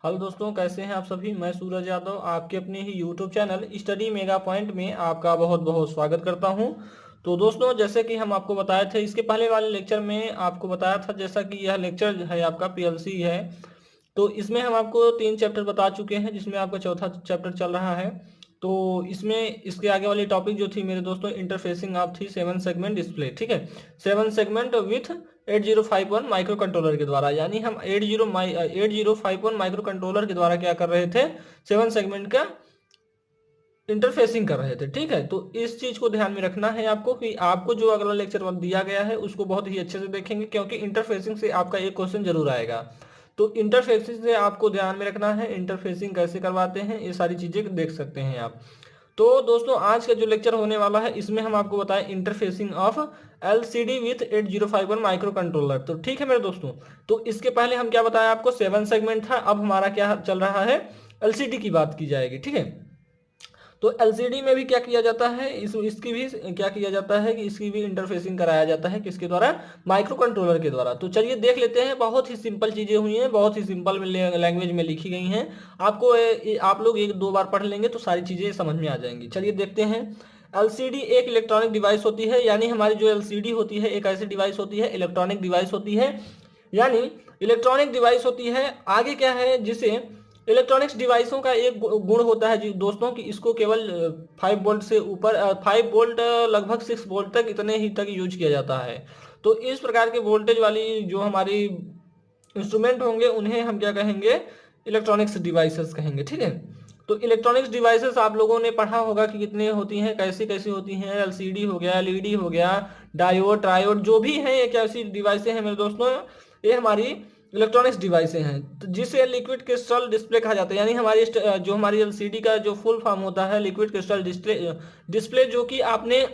Hello दोस्तों, कैसे हैं आप सभी। मैं सूरज यादव आपके अपने ही YouTube channel study mega point में आपका बहुत बहुत स्वागत करता हूं। तो दोस्तों, जैसे कि हम आपको बताए थे इसके पहले वाले लेक्चर में आपको बताया था, जैसा कि यह लेक्चर है आपका पीएलसी है। तो इसमें हम आपको 3 चैप्टर बता चुके हैं, जिसमें आपका चौथा चैप्टर चल रहा है। तो इसमें इसके आगे वाली टॉपिक जो थी मेरे दोस्तों, इंटरफेसिंग ऑफ थी 7 सेगमेंट डिस्प्ले। ठीक है, 7 सेगमेंट विथ 8051 माइक्रो कंट्रोलर के द्वारा, यानी हम 8051 माइक्रो कंट्रोलर के द्वारा क्या कर रहे थे, 7 सेगमेंट का इंटरफेसिंग कर रहे थे। ठीक है, तो इस चीज को ध्यान में रखना है आपको कि आपको जो अगला लेक्चर दिया गया है उसको बहुत ही अच्छे से देखेंगे, क्योंकि इंटरफेसिंग से आपका एक क्वेश्चन जरूर आएगा। तो इंटरफेसिंग से आपको ध्यान में रखना है, इंटरफेसिंग कैसे करवाते हैं ये सारी चीजें देख सकते हैं आप। तो दोस्तों, आज का जो लेक्चर होने वाला है इसमें हम आपको बताएं interfacing of LCD with 8051 micro controller. तो ठीक है मेरे दोस्तों, तो इसके पहले हम क्या बताया आपको, 7 सेगमेंट था। अब हमारा क्या चल रहा है, एलसीडी की बात की जाएगी। ठीक है, तो एलसीडी में भी क्या किया जाता है, इसकी भी क्या किया जाता है कि इसकी भी इंटरफेसिंग कराया जाता है, किसके द्वारा, माइक्रो कंट्रोलर के द्वारा। तो चलिए देख लेते हैं, बहुत ही सिंपल चीजें हुई हैं, बहुत ही सिंपल लैंग्वेज में लिखी गई हैं। आपको आप लोग एक दो बार पढ़ लेंगे तो सारी चीजें समझ में आ जाएंगी। चलिए देखते हैं। एलसीडी एक इलेक्ट्रॉनिक डिवाइस होती है, यानी हमारी जो एलसीडी होती है एक ऐसी डिवाइस होती है, इलेक्ट्रॉनिक डिवाइस होती है, यानी इलेक्ट्रॉनिक डिवाइस होती है। आगे क्या है, जिसे इलेक्ट्रॉनिक्स डिवाइसों का एक गुण होता है जी दोस्तों, कि इसको केवल 5 वोल्ट से ऊपर, 5 वोल्ट लगभग 6 वोल्ट तक, इतने ही तक यूज किया जाता है। तो इस प्रकार के वोल्टेज वाली जो हमारी इंस्ट्रूमेंट होंगे उन्हें हम क्या कहेंगे, इलेक्ट्रॉनिक्स डिवाइसेस कहेंगे। ठीक है, तो इलेक्ट्रॉनिक्स डिवाइसेस आप लोगों ने पढ़ा होगा कि कितने होती हैं, कैसी कैसी होती हैं। एलसीडी हो गया, एलईडी हो गया, डायोड ट्रायोड जो भी हैं, ये कैसी डिवाइसें हैं मेरे दोस्तों, ये हमारी इलेक्ट्रॉनिक्स डिवाइसें हैं। तो जिसे लिक्विड क्रिस्टल डिस्प्ले कहा जाता है, यानी हमारी जो हमारी एलसीडी का जो फुल फॉर्म होता है, लिक्विड क्रिस्टल डिस्प्ले, डिस्प्ले जो कि आपने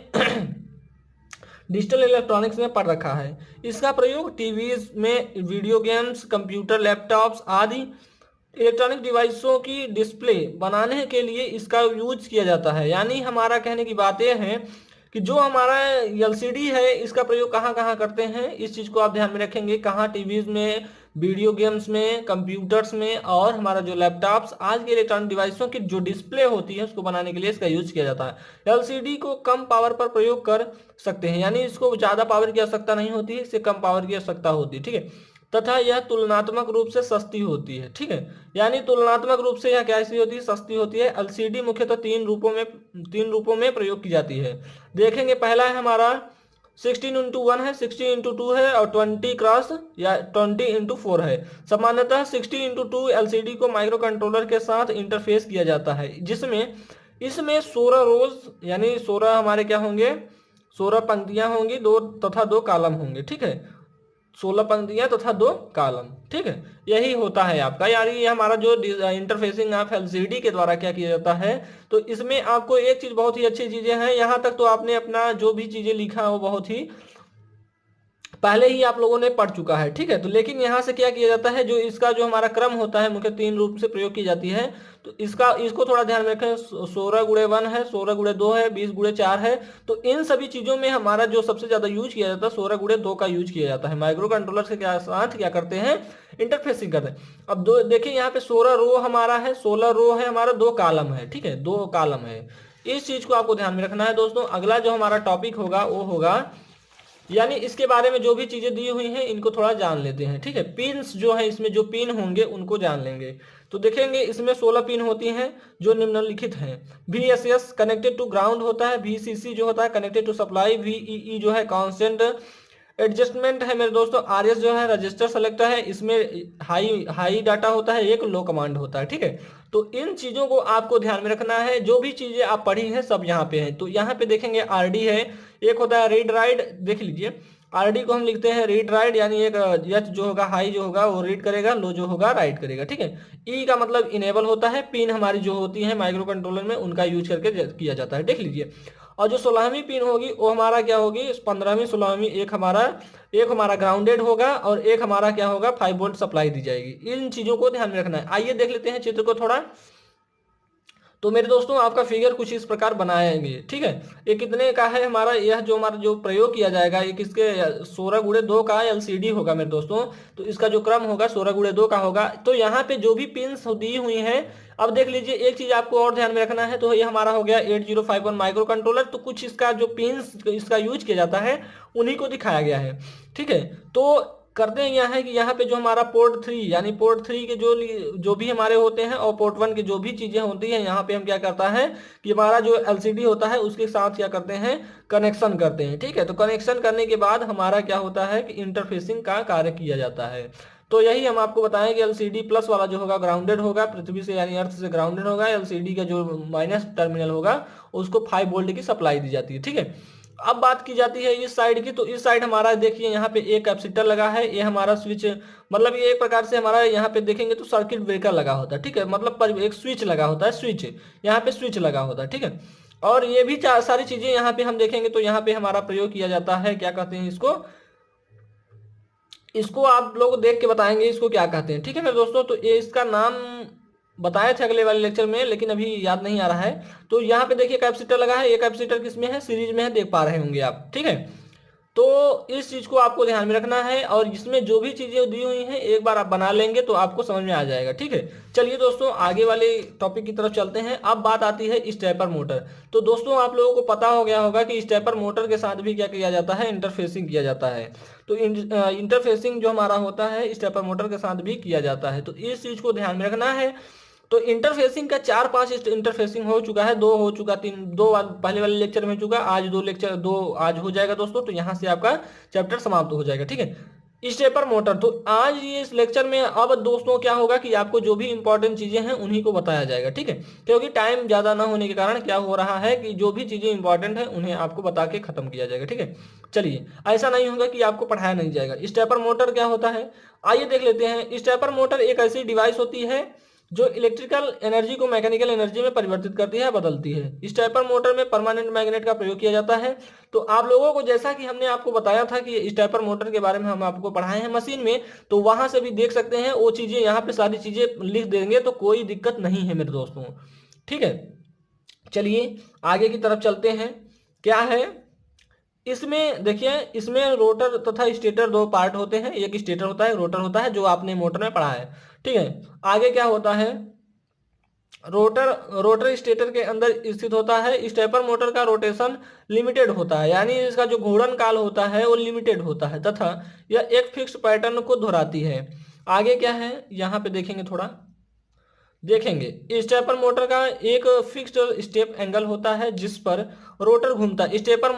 डिजिटल इलेक्ट्रॉनिक्स में पढ़ रखा है। इसका प्रयोग टीवीज में, वीडियो गेम्स, कंप्यूटर, लैपटॉप्स आदि इलेक्ट्रॉनिक डिवाइसों की डिस्प्ले बनाने के लिए इसका यूज किया जाता है। यानी हमारा कहने की बात यह है कि जो हमारा एलसीडी है इसका प्रयोग कहाँ कहाँ करते हैं, इस चीज को आप ध्यान में रखेंगे। कहाँ, टीवीज में, वीडियो गेम्स में, कंप्यूटर्स में, और हमारा जो लैपटॉप्स, आज के इलेक्ट्रॉनिक डिवाइसों की जो डिस्प्ले होती है उसको बनाने के लिए इसका यूज किया जाता है। एलसीडी को कम पावर पर प्रयोग कर सकते हैं, यानी इसको ज्यादा पावर की आवश्यकता नहीं होती है, इससे कम पावर की आवश्यकता होती है। ठीक है, तथा यह तुलनात्मक रूप से सस्ती होती है। ठीक है, यानी तुलनात्मक रूप से यह कैसी होती है, सस्ती होती है। एलसीडी मुख्यतः तीन रूपों में प्रयोग की जाती है। देखेंगे, पहला है हमारा 16x1 है, 16x2 है, और 20 क्रॉस या 20x4 है। सामान्यतः 16x2 एलसीडी को माइक्रो कंट्रोलर के साथ इंटरफेस किया जाता है, जिसमें इसमें 16 रोज यानी 16 हमारे क्या होंगे, 16 पंक्तियां होंगी, दो तथा दो कॉलम होंगे। ठीक है, 16 पंक्तियां तथा दो कॉलम। ठीक है, यही होता है आपका, यानी ये हमारा जो इंटरफेसिंग ऑफ एलसीडी के द्वारा क्या किया जाता है। तो इसमें आपको एक चीज, बहुत ही अच्छी चीजें हैं, यहाँ तक तो आपने अपना जो भी चीजें लिखा है वो बहुत ही पहले ही आप लोगों ने पढ़ चुका है। ठीक है, तो लेकिन यहाँ से क्या किया जाता है, जो इसका जो हमारा क्रम होता है, मुख्य 3 रूप से प्रयोग की जाती है। तो इसको थोड़ा ध्यान में रखें। 16x1 है, 16x2 है, 20x4 है। तो इन सभी चीजों में हमारा जो सबसे ज्यादा यूज किया जाता है, 16x2 का यूज किया जाता है। माइक्रो कंट्रोलर के साथ क्या करते हैं, इंटरफेसिंग करते हैं। अब दो देखिए, यहाँ पे 16 रो हमारा है, 16 रो है हमारा, 2 कॉलम है। ठीक है, 2 कॉलम है। इस चीज को आपको ध्यान में रखना है दोस्तों। अगला जो हमारा टॉपिक होगा वो होगा, यानी इसके बारे में जो भी चीजें दी हुई हैं इनको थोड़ा जान लेते हैं। ठीक है, पिन्स जो है, इसमें जो पिन होंगे उनको जान लेंगे। तो देखेंगे इसमें 16 पिन होती हैं जो निम्नलिखित हैं। VSS कनेक्टेड टू ग्राउंड होता है, VCC जो होता है कनेक्टेड टू सप्लाई, VEE जो है कांस्टेंट एडजस्टमेंट है मेरे दोस्तों, RS जो है रजिस्टर सेलेक्टर है, इसमें हाई हाई डाटा होता है, एक लो कमांड होता है। ठीक है, तो इन चीजों को आपको ध्यान में रखना है। जो भी चीजें आप पढ़ी हैं सब यहाँ पे हैं। तो यहाँ पे देखेंगे RD है, एक होता है रीड राइट, देख लीजिए। RD को हम लिखते हैं रीड राइट, यानी एक एच जो होगा, हाई जो होगा वो रीड करेगा, लो जो होगा राइट करेगा। ठीक है, ई का मतलब इनेबल होता है। पिन हमारी जो होती है माइक्रो कंट्रोलर में उनका यूज करके किया जाता है, देख लीजिए। और जो 16वीं पिन होगी वो हमारा क्या होगी, 15वीं 16वीं, एक हमारा ग्राउंडेड होगा और एक हमारा क्या होगा, 5 वोल्ट सप्लाई दी जाएगी। इन चीजों को ध्यान में रखना है। आइए देख लेते हैं चित्र को थोड़ा। तो मेरे दोस्तों आपका फिगर कुछ इस प्रकार बनाएंगे, ठीक है। ये कितने का है हमारा, यह जो हमारा जो प्रयोग किया जाएगा ये किसके 16 × 2 का एलसीडी होगा मेरे दोस्तों। तो इसका जो क्रम होगा 16 × 2 का होगा। तो यहाँ पे जो भी पिंस दी हुई हैं, अब देख लीजिए एक चीज आपको और ध्यान में रखना है। तो ये हमारा हो गया 8051 माइक्रो कंट्रोलर। तो कुछ इसका जो पिंस इसका यूज किया जाता है उन्हीं को दिखाया गया है, ठीक है। तो करते हैं यहाँ है कि यहाँ पे जो हमारा पोर्ट 3 यानी पोर्ट 3 के जो भी हमारे होते हैं और पोर्ट 1 के जो भी चीजें होती हैं, यहाँ पे हम क्या करता है कि हमारा जो एलसीडी होता है उसके साथ क्या करते हैं, कनेक्शन करते हैं, ठीक है। तो कनेक्शन करने के बाद हमारा क्या होता है कि इंटरफेसिंग का कार्य किया जाता है। तो यही हम आपको बताएं कि एलसीडी प्लस वाला जो होगा ग्राउंडेड होगा, पृथ्वी से यानी अर्थ से ग्राउंडेड होगा। एलसीडी का जो माइनस टर्मिनल होगा उसको 5 वोल्ट की सप्लाई दी जाती है, ठीक है। अब बात की जाती है इस साइड की। तो इस साइड हमारा देखिए यहाँ पे एक कैपेसिटर लगा है, ये हमारा स्विच, मतलब ये एक प्रकार से हमारा यहाँ पे देखेंगे तो सर्किट ब्रेकर लगा होता है, ठीक है। मतलब एक स्विच लगा होता है, स्विच यहाँ पे स्विच लगा होता है, ठीक है। और ये भी सारी चीजें यहाँ पे हम देखेंगे तो यहाँ पे हमारा प्रयोग किया जाता है, क्या कहते हैं इसको आप लोग देख के बताएंगे इसको क्या कहते हैं, ठीक है मेरे दोस्तों। तो ये इसका नाम बताए थे अगले वाले लेक्चर में, लेकिन अभी याद नहीं आ रहा है। तो यहाँ पे देखिए कैपेसिटर लगा है, ये कैपेसिटर किसमें है, सीरीज में है, देख पा रहे होंगे आप, ठीक है। तो इस चीज को आपको ध्यान में रखना है और इसमें जो भी चीजें दी हुई हैं एक बार आप बना लेंगे तो आपको समझ में आ जाएगा, ठीक है। चलिए दोस्तों आगे वाले टॉपिक की तरफ चलते हैं। अब बात आती है स्टेपर मोटर। तो दोस्तों आप लोगों को पता हो गया होगा कि स्टेपर मोटर के साथ भी क्या किया जाता है, इंटरफेसिंग किया जाता है। तो इंटरफेसिंग जो हमारा होता है स्टेपर मोटर के साथ भी किया जाता है। तो इस चीज को ध्यान में रखना है। तो इंटरफेसिंग का 4-5 इंटरफेसिंग हो चुका है, 2 हो चुका, 3 2 पहले वाले लेक्चर में हो चुका, आज 2 आज हो जाएगा दोस्तों। तो यहाँ से आपका चैप्टर समाप्त हो जाएगा, ठीक है। स्टेपर मोटर, तो आज ये इस लेक्चर में अब दोस्तों क्या होगा कि आपको जो भी इंपॉर्टेंट चीजें हैं उन्हीं को बताया जाएगा, ठीक है। क्योंकि टाइम ज्यादा ना होने के कारण क्या हो रहा है कि जो भी चीजें इंपॉर्टेंट है उन्हें आपको बता के खत्म किया जाएगा, ठीक है। चलिए ऐसा नहीं होगा कि आपको पढ़ाया नहीं जाएगा। स्टेपर मोटर क्या होता है आइए देख लेते हैं। स्टेपर मोटर एक ऐसी डिवाइस होती है जो इलेक्ट्रिकल एनर्जी को मैकेनिकल एनर्जी में परिवर्तित करती है, बदलती है। स्टेपर मोटर में परमानेंट मैग्नेट का प्रयोग किया जाता है। तो आप लोगों को जैसा कि हमने आपको बताया था कि स्टेपर मोटर के बारे में हम आपको पढ़ाए हैं मशीन में, तो वहां से भी देख सकते हैं वो चीजें, यहाँ पे सारी चीजें लिख देंगे तो कोई दिक्कत नहीं है मेरे दोस्तों, ठीक है। चलिए आगे की तरफ चलते हैं। क्या है इसमें देखिए, इसमें रोटर तथा स्टेटर 2 पार्ट होते हैं, एक स्टेटर होता है, रोटर होता है, जो आपने मोटर में पढ़ा है, ठीक है। आगे क्या होता है, रोटर स्टेटर के अंदर स्थित होता है। स्टेपर मोटर का रोटेशन लिमिटेड होता है, यानी इसका जो घूर्णन काल होता है वो लिमिटेड होता है तथा यह एक फिक्स पैटर्न को दोहराती है। आगे क्या है यहाँ पे देखेंगे, थोड़ा देखेंगे। स्टेपर मोटर का एक फिक्स्ड स्टेप एंगल होता है जिस पर रोटर घूमता है। स्टेपर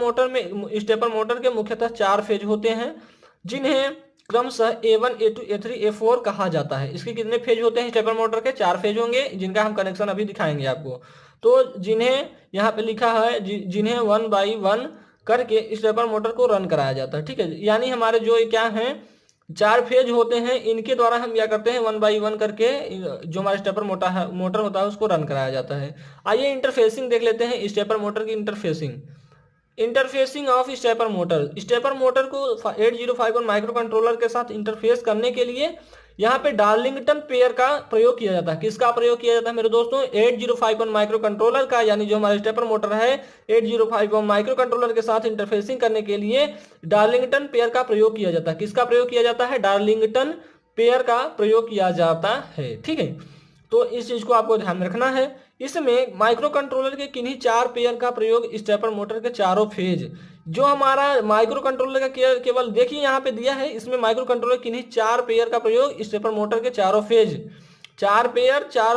मोटर के मुख्यतः 4 फेज होते हैं जिन्हें क्रमशः A1 A2 A3 A4 कहा जाता है। इसके कितने फेज होते हैं स्टेपर मोटर के, 4 फेज होंगे, जिनका हम कनेक्शन अभी दिखाएंगे आपको। तो जिन्हें यहाँ पे लिखा है जिन्हें 1 बाई 1 करके स्टेपर मोटर को रन कराया जाता है, ठीक है। यानी हमारे जो क्या है 4 फेज होते हैं, इनके द्वारा हम क्या करते हैं 1 बाई 1 करके जो हमारा स्टेपर मोटर होता है उसको रन कराया जाता है। आइए इंटरफेसिंग देख लेते हैं, स्टेपर मोटर की इंटरफेसिंग ऑफ स्टेपर मोटर को 8051 माइक्रो कंट्रोलर के साथ इंटरफेस करने के लिए यहाँ पे डार्लिंगटन पेयर का प्रयोग किया जाता है। किसका प्रयोग किया जाता है मेरे दोस्तों, 8051 माइक्रो कंट्रोलर का, यानी जो हमारा स्टेपर मोटर है 8051 माइक्रो कंट्रोलर के साथ इंटरफेसिंग करने के लिए डार्लिंगटन पेयर का प्रयोग किया जाता है। किसका प्रयोग किया जाता है, डार्लिंगटन पेयर का प्रयोग किया जाता है, ठीक है। तो इस चीज को आपको ध्यान में रखना है। इसमें माइक्रो कंट्रोलर के किन्हीं 4 पेयर का प्रयोग स्टेपर मोटर के चारों फेज, जो हमारा माइक्रो कंट्रोलर का केवल देखिए यहाँ पे दिया है, इसमें माइक्रो कंट्रोलर किन्हीं 4 पेयर का प्रयोग स्टेपर मोटर के चारों फेज, 4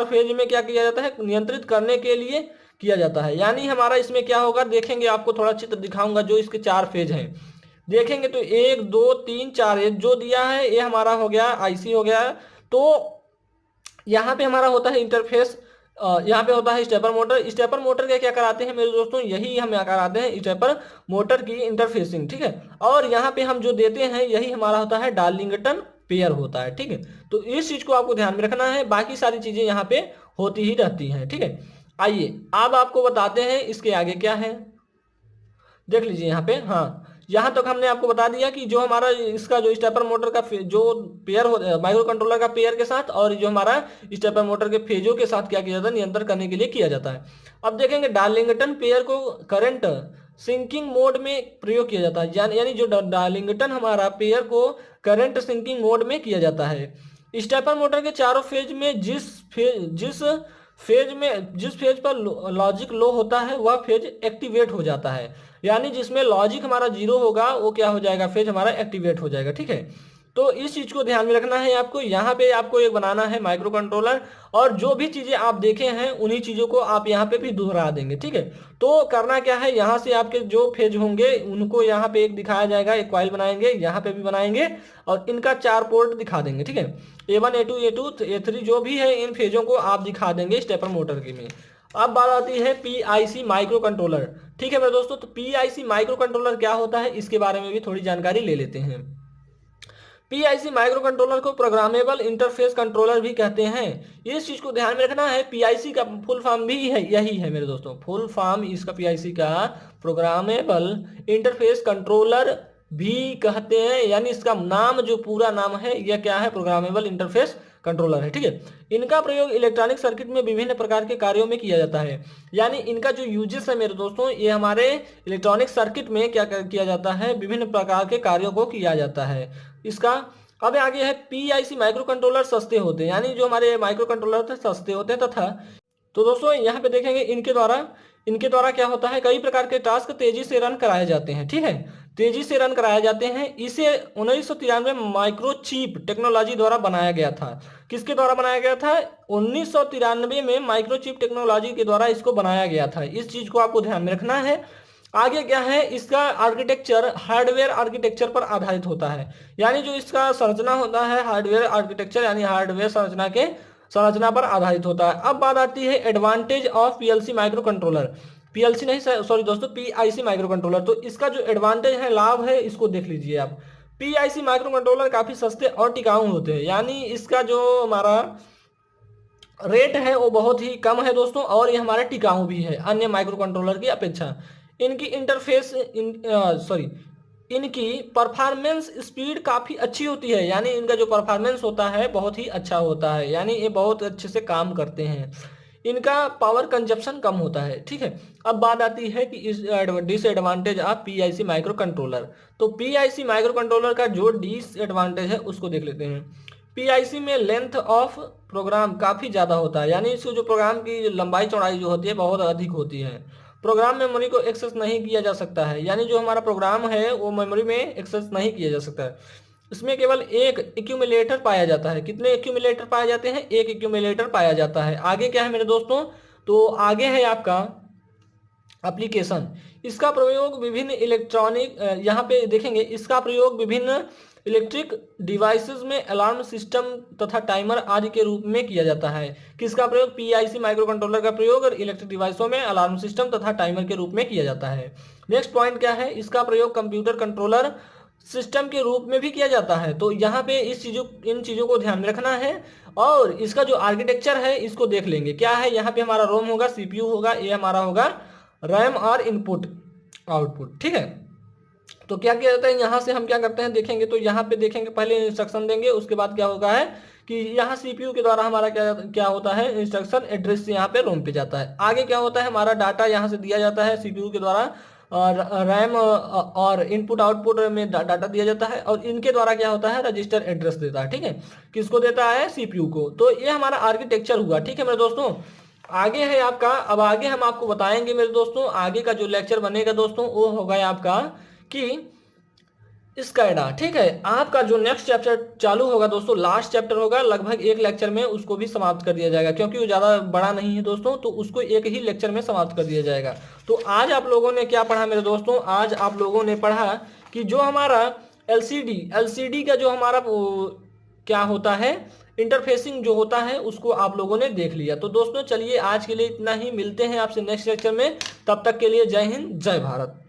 फेज में क्या किया जाता है, नियंत्रित करने के लिए किया जाता है। यानी हमारा इसमें क्या होगा, देखेंगे आपको थोड़ा चित्र दिखाऊंगा जो इसके 4 फेज हैं। देखेंगे तो 1 2 3 4 ये जो दिया है ये हमारा हो गया आईसी हो गया। तो यहाँ पे हमारा होता है इंटरफेस, यहाँ पे होता है स्टेपर मोटर के क्या कराते हैं मेरे दोस्तों, यही हम यहाँ कराते हैं स्टेपर मोटर की इंटरफेसिंग, ठीक है। और यहाँ पे हम जो देते हैं यही हमारा होता है डार्लिंगटन पेयर होता है, ठीक है। तो इस चीज को आपको ध्यान में रखना है, बाकी सारी चीजें यहाँ पे होती ही रहती हैं, ठीक है। आइए अब आपको बताते हैं इसके आगे क्या है, देख लीजिए यहाँ पे। हाँ यहाँ तक हमने आपको बता दिया कि जो हमारा इसका जो स्टेपर मोटर का जो पेयर हो माइक्रो कंट्रोलर का पेयर के साथ और जो हमारा स्टेपर मोटर के फेजों के साथ क्या किया जाता है, नियंत्रण करने के लिए किया जाता है। अब देखेंगे डार्लिंगटन पेयर को करंट सिंकिंग मोड में प्रयोग किया जाता है, यानी जो डार्लिंगटन हमारा पेयर को करंट सिंकिंग मोड में किया जाता है। स्टेपर मोटर के चारों फेज में जिस फेज पर लॉजिक लो होता है वह फेज एक्टिवेट हो जाता है, यानी जिसमें लॉजिक हमारा जीरो होगा वो क्या हो जाएगा, फेज हमारा एक्टिवेट हो जाएगा। ठीक है, तो इस चीज को ध्यान में रखना है आपको। यहाँ पे आपको एक बनाना है माइक्रो कंट्रोलर, और जो भी चीजें आप देखे हैं उन्हीं चीजों को आप यहाँ पे भी दोहरा देंगे। ठीक है, तो करना क्या है, यहाँ से आपके जो फेज होंगे उनको यहाँ पे एक दिखाया जाएगा, एक कॉइल बनाएंगे, यहाँ पे भी बनाएंगे और इनका 4 पोर्ट दिखा देंगे। ठीक है, A1 A2 A2 A3 जो भी है इन फेजों को आप दिखा देंगे स्टेपर मोटर के में। अब बात आती है PIC माइक्रो कंट्रोलर। ठीक है मेरे दोस्तों, तो PIC माइक्रो कंट्रोलर क्या होता है इसके बारे में भी थोड़ी जानकारी ले लेते हैं। PIC माइक्रो कंट्रोलर को प्रोग्रामेबल इंटरफेस कंट्रोलर भी कहते हैं। इस चीज को ध्यान में रखना है, PIC का फुल फॉर्म भी है यही है मेरे दोस्तों, फुल फॉर्म इसका PIC का प्रोग्रामेबल इंटरफेस कंट्रोलर भी कहते हैं, यानी इसका नाम जो पूरा नाम है यह क्या है, प्रोग्रामेबल इंटरफेस कंट्रोलर है। ठीक है, इनका प्रयोग इलेक्ट्रॉनिक सर्किट में विभिन्न प्रकार के कार्यों में किया जाता है, यानी इनका जो यूजेस है मेरे दोस्तों, ये हमारे इलेक्ट्रॉनिक सर्किट में क्या किया जाता है, विभिन्न प्रकार के कार्यों को किया जाता है इसका। अब आगे है PIC माइक्रो कंट्रोलर सस्ते होते हैं, यानी जो हमारे माइक्रो कंट्रोलर थे सस्ते होते हैं तथा, तो दोस्तों यहाँ पे देखेंगे इनके द्वारा क्या होता है, कई प्रकार के टास्क तेजी से रन कराए जाते हैं। ठीक है, तेजी से रन कराए जाते हैं। इसे 1993 माइक्रोचिप टेक्नोलॉजी द्वारा बनाया गया था। किसके द्वारा बनाया गया था, 1993 में माइक्रोचिप टेक्नोलॉजी के द्वारा इसको बनाया गया था। इस चीज को आपको ध्यान में रखना है। आगे क्या है, इसका आर्किटेक्चर हार्डवेयर आर्किटेक्चर पर आधारित होता है, यानी जो इसका संरचना होता है हार्डवेयर आर्किटेक्चर, यानी हार्डवेयर संरचना पर आधारित होता है। अब बात आती है advantage of PLC micro controller, PLC नहीं सॉरी दोस्तों, PIC माइक्रो कंट्रोलर। तो इसका जो एडवांटेज है, लाभ है, इसको देख लीजिए आप। PIC माइक्रो कंट्रोलर काफी सस्ते और टिकाऊ होते हैं, यानी इसका जो हमारा रेट है वो बहुत ही कम है दोस्तों, और ये हमारे टिकाऊ भी है अन्य माइक्रो कंट्रोलर की अपेक्षा। इनकी इनकी परफॉर्मेंस स्पीड काफी अच्छी होती है, यानी इनका जो परफॉर्मेंस होता है बहुत ही अच्छा होता है, यानी ये बहुत अच्छे से काम करते हैं। इनका पावर कंजप्शन कम होता है। ठीक है, अब बात आती है कि इस disadvantage of PIC micro controller. तो PIC माइक्रो कंट्रोलर का जो डिसएडवांटेज है उसको देख लेते हैं। PIC में लेंथ ऑफ प्रोग्राम काफी ज्यादा होता है, यानी इसको जो प्रोग्राम की लंबाई चौड़ाई जो होती है बहुत अधिक होती है। प्रोग्राम मेमोरी को एक्सेस नहीं किया जा सकता है, यानी जो हमारा प्रोग्राम है वो मेमोरी में एक्सेस नहीं किया जा सकता है। इसमें केवल एक एक्यूमुलेटर पाया जाता है। कितने एक्यूमुलेटर पाए जाते हैं, एक एक्यूमुलेटर पाया जाता है। आगे क्या है मेरे दोस्तों, तो आगे है आपका एप्लीकेशन। इसका प्रयोग विभिन्न इलेक्ट्रॉनिक, यहाँ पे देखेंगे इसका प्रयोग विभिन्न इलेक्ट्रिक डिवाइसेस में अलार्म सिस्टम तथा टाइमर आदि के रूप में किया जाता है। किसका प्रयोग, PIC माइक्रो कंट्रोलर का प्रयोग और इलेक्ट्रिक डिवाइसों में अलार्म सिस्टम तथा टाइमर के रूप में किया जाता है। नेक्स्ट पॉइंट क्या है, इसका प्रयोग कंप्यूटर कंट्रोलर सिस्टम के रूप में भी किया जाता है। तो यहाँ पे इन चीजों को ध्यान में रखना है। और इसका जो आर्किटेक्चर है इसको देख लेंगे, क्या है, यहाँ पे हमारा रोम होगा, CPU होगा, ये हमारा होगा रैम और इनपुट आउटपुट। ठीक है, तो क्या किया जाता है, यहाँ से हम क्या करते हैं देखेंगे, तो यहाँ पे देखेंगे पहले इंस्ट्रक्शन देंगे, उसके बाद क्या होगा है कि यहाँ CPU के द्वारा हमारा क्या होता है, इंस्ट्रक्शन एड्रेस से यहाँ पे रोम पे जाता है। आगे क्या होता है, हमारा डाटा यहाँ से दिया जाता है CPU के द्वारा, और रैम और इनपुट आउटपुट में डाटा दिया जाता है, और इनके द्वारा क्या होता है, रजिस्टर एड्रेस देता है। ठीक है, किसको देता है, CPU को। तो ये हमारा आर्किटेक्चर हुआ। ठीक है मेरे दोस्तों, आगे है आपका, अब आगे हम आपको बताएंगे मेरे दोस्तों, आगे का जो लेक्चर बनेगा दोस्तों वो होगा आपका कि स्काडा। ठीक है, आपका जो नेक्स्ट चैप्टर चालू होगा दोस्तों, लास्ट चैप्टर होगा, लगभग एक लेक्चर में उसको भी समाप्त कर दिया जाएगा, क्योंकि वो ज़्यादा बड़ा नहीं है दोस्तों, तो उसको एक ही लेक्चर में समाप्त कर दिया जाएगा। तो आज आप लोगों ने क्या पढ़ा मेरे दोस्तों, आज आप लोगों ने पढ़ा कि जो हमारा LCD का जो हमारा क्या होता है, इंटरफेसिंग जो होता है, उसको आप लोगों ने देख लिया। तो दोस्तों चलिए आज के लिए इतना ही, मिलते हैं आपसे नेक्स्ट लेक्चर में, तब तक के लिए जय हिंद जय भारत।